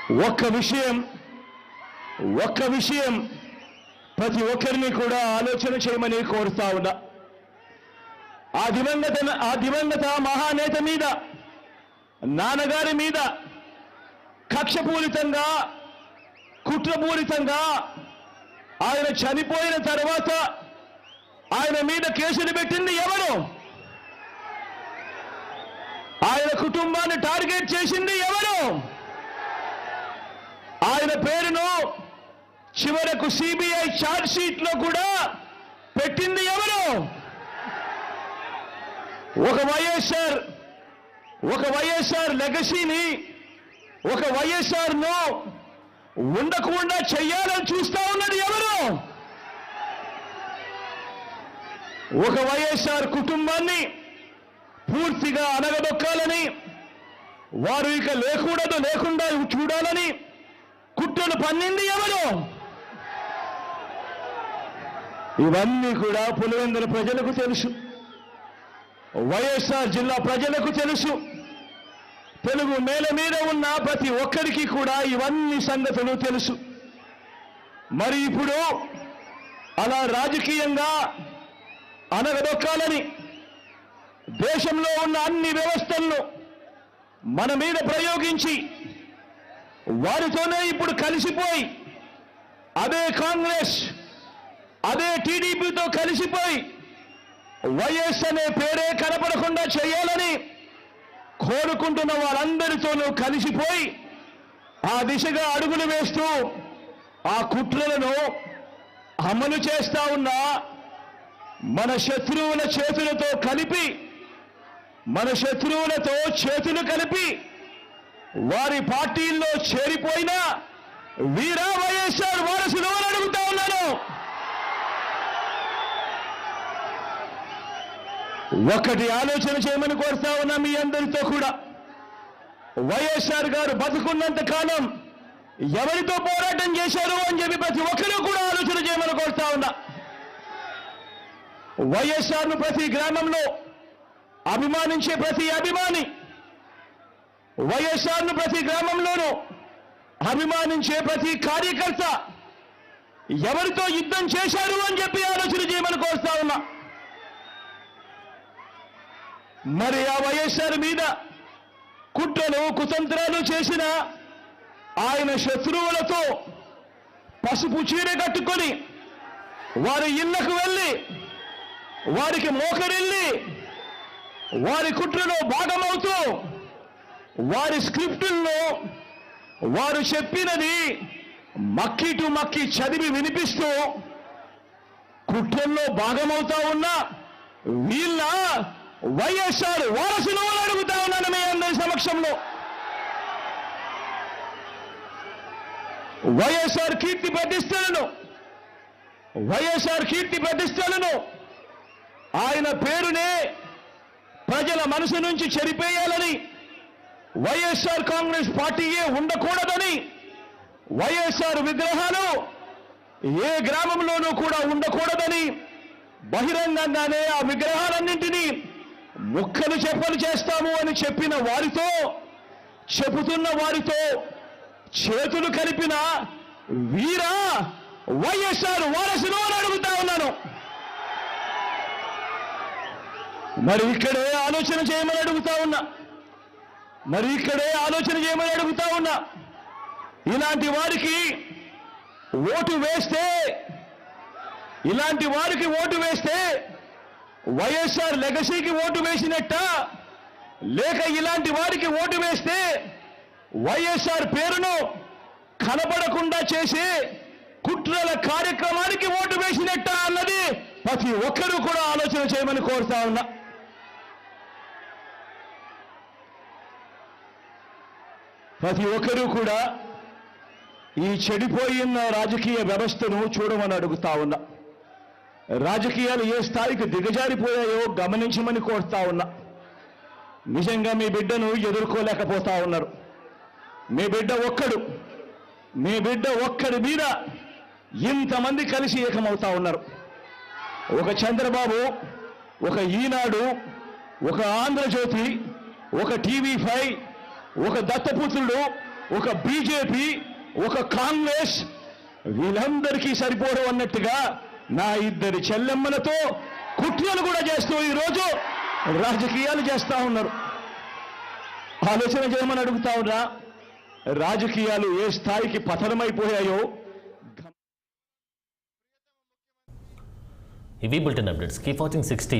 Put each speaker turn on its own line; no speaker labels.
ఒక్క విషయం ప్రతి ఒక్కరిని కూడా ఆలోచన చేయమని కోరుతా ఉన్నా. ఆ దివంగత మహానేత మీద, నాన్నగారి మీద కక్షపూరితంగా, కుట్రపూరితంగా ఆయన చనిపోయిన తర్వాత ఆయన మీద కేసులు పెట్టింది ఎవరు? ఆయన కుటుంబాన్ని టార్గెట్ చేసింది ఎవరు? ఆయన పేరును చివరకు సిబిఐ ఛార్జ్ షీట్ లో కూడా పెట్టింది ఎవరు? ఒక వైఎస్ఆర్ లెగసీని, ఒక వైఎస్ఆర్ ను ఉండకుండా చెయ్యాలని చూస్తా ఉన్నది ఎవరు? ఒక వైఎస్ఆర్ కుటుంబాన్ని పూర్తిగా అనగదొక్కాలని, వారు ఇక లేకుండా చూడాలని కుట్రలు పన్నింది ఎవరు? ఇవన్నీ కూడా పులివెందుల ప్రజలకు తెలుసు, వైఎస్ఆర్ జిల్లా ప్రజలకు తెలుసు, తెలుగు నేల మీద ఉన్న ప్రతి ఒక్కరికి కూడా ఇవన్నీ సంగతులు తెలుసు. మరి ఇప్పుడు అలా రాజకీయంగా అనగదొక్కాలని దేశంలో ఉన్న అన్ని వ్యవస్థలను మన మీద ప్రయోగించి వారితోనే ఇప్పుడు కలిసిపోయి, అదే కాంగ్రెస్, అదే టీడీపీతో కలిసిపోయి వైఎస్ అనే పేరే కనపడకుండా చేయాలని కోరుకుంటున్న వాళ్ళందరితోనూ కలిసిపోయి ఆ దిశగా అడుగులు వేస్తూ ఆ కుట్రలను అమలు చేస్తా ఉన్న మన శత్రువుల చేతులతో కలిపి, మన శత్రువులతో చేతులు కలిపి వారి పార్టీల్లో చేరిపోయిన వీరా వైఎస్ఆర్ వారసులు అని అడుగుతా ఉన్నాను. ఒకటి ఆలోచన చేయమని కోరుతా ఉన్నా మీ అందరితో కూడా. వైఎస్ఆర్ గారు బతుకున్నంత కాలం ఎవరితో పోరాటం చేశారు అని చెప్పి ప్రతి ఒక్కరూ కూడా ఆలోచన చేయమని కోరుతా ఉన్నా. వైఎస్ఆర్ను ప్రతి గ్రామంలో అభిమానించే ప్రతి అభిమాని, వైఎస్ఆర్ను ప్రతి గ్రామంలోనూ అభిమానించే ప్రతి కార్యకర్త ఎవరితో యుద్ధం చేశారు అని చెప్పి ఆలోచన చేయమని కోరుతా ఉన్నా. మరి ఆ వైఎస్ఆర్ మీద కుట్రలు, కుతంత్రాలు చేసిన ఆయన శత్రువులతో పసుపు చీర కట్టుకొని వారి ఇళ్లకు వెళ్ళి వారికి మోకరిల్లి వారి కుట్రలో భాగమవుతూ వారి స్క్రిప్టుల్లో వారు చెప్పినది మక్కి టు మక్కి చదివి వినిపిస్తూ కుట్రల్లో భాగమవుతా ఉన్న వీళ్ళ వైఎస్ఆర్ వారసులు అని అడుగుతా ఉన్నాను మీ అందరి సమక్షంలో. వైఎస్ఆర్ కీర్తి ప్రతిష్టలను ఆయన పేరునే ప్రజల మనసు నుంచి చెరిపేయాలని, వైఎస్ఆర్ కాంగ్రెస్ పార్టీయే ఉండకూడదని, వైఎస్ఆర్ విగ్రహాలు ఏ గ్రామంలోనూ కూడా ఉండకూడదని బహిరంగంగానే ఆ విగ్రహాలన్నింటినీ ముక్కలు చెప్పలు చేస్తాము అని చెబుతున్న వారితో చేతులు కలిపిన వీరా వైఎస్ఆర్ వారసులు అని అడుగుతా ఉన్నాను. మరి ఇక్కడే ఆలోచన చేయమని అడుగుతా ఉన్నా. ఇలాంటి వారికి ఓటు వేస్తే వైఎస్ఆర్ లెగసీకి ఓటు వేసినట్ట, లేక ఇలాంటి వారికి ఓటు వేస్తే వైఎస్ఆర్ పేరును కనబడకుండా చేసే కుట్రల కార్యక్రమానికి ఓటు వేసినట్ట అన్నది ప్రతి ఒక్కరూ కూడా ఆలోచన చేయమని కోరుతా ఉన్నా. ప్రతి ఒక్కరూ కూడా ఈ చెడిపోయిన రాజకీయ వ్యవస్థను చూడమని అడుగుతా ఉన్నా. రాజకీయాలు ఏ స్థాయికి దిగజారిపోయాయో గమనించమని కోరుతా ఉన్నా. నిజంగా మీ బిడ్డను ఎదుర్కోలేకపోతా ఉన్నారు. మీ బిడ్డ ఒక్కడి మీద ఇంతమంది కలిసి ఏకమవుతా ఉన్నారు. ఒక చంద్రబాబు, ఒక ఈనాడు, ఒక ఆంధ్రజ్యోతి, ఒక టీవీ5, ఒక దత్తపుత్రుడు, ఒక బీజేపీ, ఒక కాంగ్రెస్ వీళ్ళందరికీ సరిపోరు అన్నట్టుగా నా ఇద్దరి చెల్లెమ్మలతో కుట్రలు కూడా చేస్తూ ఈరోజు రాజకీయాలు చేస్తా ఉన్నారు. ఆలోచన చేయమని అడుగుతా ఉన్నా. రాజకీయాలు ఏ స్థాయికి పతనమైపోయాయో.
ఇవి బులెటిన్ అప్డేట్స్. Keep watching 60.